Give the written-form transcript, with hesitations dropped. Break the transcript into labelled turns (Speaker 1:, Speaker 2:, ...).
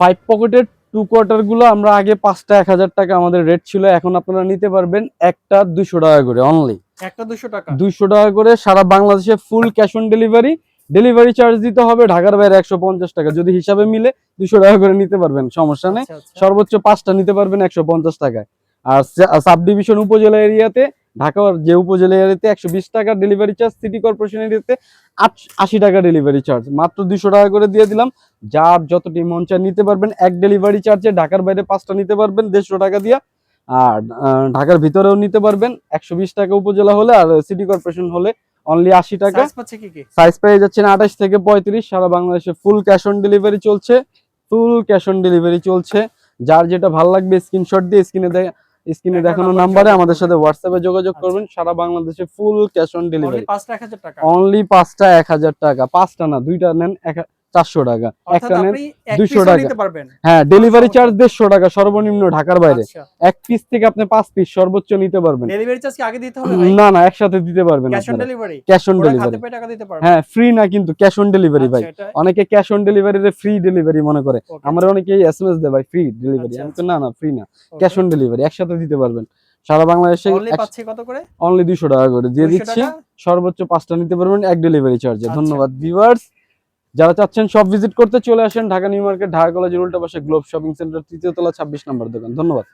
Speaker 1: 5 পকেটের 2 কোয়ার্টার গুলো আমরা আগে 5টা 1000 টাকা আমাদের রেট ছিল, এখন আপনারা নিতে পারবেন একটা 200 টাকা করে অনলি।
Speaker 2: একটা 200 টাকা
Speaker 1: 200 টাকা করে সারা বাংলাদেশে full cash on delivery. Delivery charge দিতে হবে ঢাকার বাইরে 150 টাকা, যদি হিসাবে মিলে 200 টাকা করে নিতে পারবেন, সমস্যা নেই।
Speaker 2: আচ্ছা আচ্ছা
Speaker 1: সর্বোচ্চ 5টা নিতে পারবেন 150 টাকায়। আর সাব ডিভিশন উপজেলা এরিয়াতে, ঢাকার যে উপজেলা এরিয়াতে 120 টাকা ডেলিভারি চার্জ, সিটি কর্পোরেশন এরিয়াতে 80 টাকা ডেলিভারি চার্জ, মাত্র 200 টাকা করে দিয়ে দিলাম। যার যতটি মন চায় নিতে পারবেন। এক ডেলিভারি চার্জে ঢাকার বাইরে 5টা নিতে পারবেন 150 টাকা দিয়ে। আর ঢাকার ভিতরেও নিতে পারবেন 120 টাকা উপজেলা হলে, আর সিটি কর্পোরেশন হলে অনলি 80 টাকা।
Speaker 2: সাইজ পাচ্ছে কি
Speaker 1: সাইজ পেয়ে যাচ্ছেন 28 থেকে 35। সারা বাংলাদেশে ফুল ক্যাশ অন ডেলিভারি চলছে, ফুল ক্যাশ অন ডেলিভারি চলছে। যার যেটা ভালো লাগবে স্ক্রিনশট দিয়ে স্ক্রিনে দেখানো নাম্বারে আমাদের সাথে হোয়াটসঅ্যাপে যোগাযোগ করবেন। সারা বাংলাদেশে full cash on delivery. Only 5টা 1000 টাকা, 5টা না 2টা নেন 400 টাকা, একটা নেন 200 টাকা। হ্যাঁ, ডেলিভারি চার্জ 150 টাকা সর্বনিম্ন ঢাকার বাইরে। এক পিস থেকে আপনি 5 পিস সর্বোচ্চ নিতে পারবেন।
Speaker 2: ডেলিভারি চার্জ কি আগে দিতে হবে ভাই?
Speaker 1: না না, একসাথে দিতে পারবেন।
Speaker 2: Cash on delivery,
Speaker 1: cash on delivery,
Speaker 2: টাকা দিতে পারবেন।
Speaker 1: হ্যাঁ ফ্রি না কিন্তু ক্যাশ অন ডেলিভারি ভাই। অনেকে ক্যাশ অন ডেলিভারিতে ফ্রি ডেলিভারি মনে করে, আমরা অনেকে এসএমএস দেয় ভাই ফ্রি ডেলিভারি, আমি তো না না ফ্রি না, ক্যাশ অন ডেলিভারি একসাথে দিতে পারবেন। সারা বাংলাদেশে
Speaker 2: অনলি পাচ্ছি কত করে?
Speaker 1: অনলি 200 টাকা করে দিয়ে দিচ্ছি। সর্বোচ্চ 5টা নিতে পারবেন এক ডেলিভারি চার্জে। ধন্যবাদ ভিউয়ার্স। যারা চাচ্ছেন সব ভিজিট করতে চলে আসেন ঢাকা নিউ মার্কেট, ঢাকা কলেজের উল্টা পাশে গ্লোব শপিং সেন্টার, 3য় তলা 26 নম্বর দোকান। ধন্যবাদ।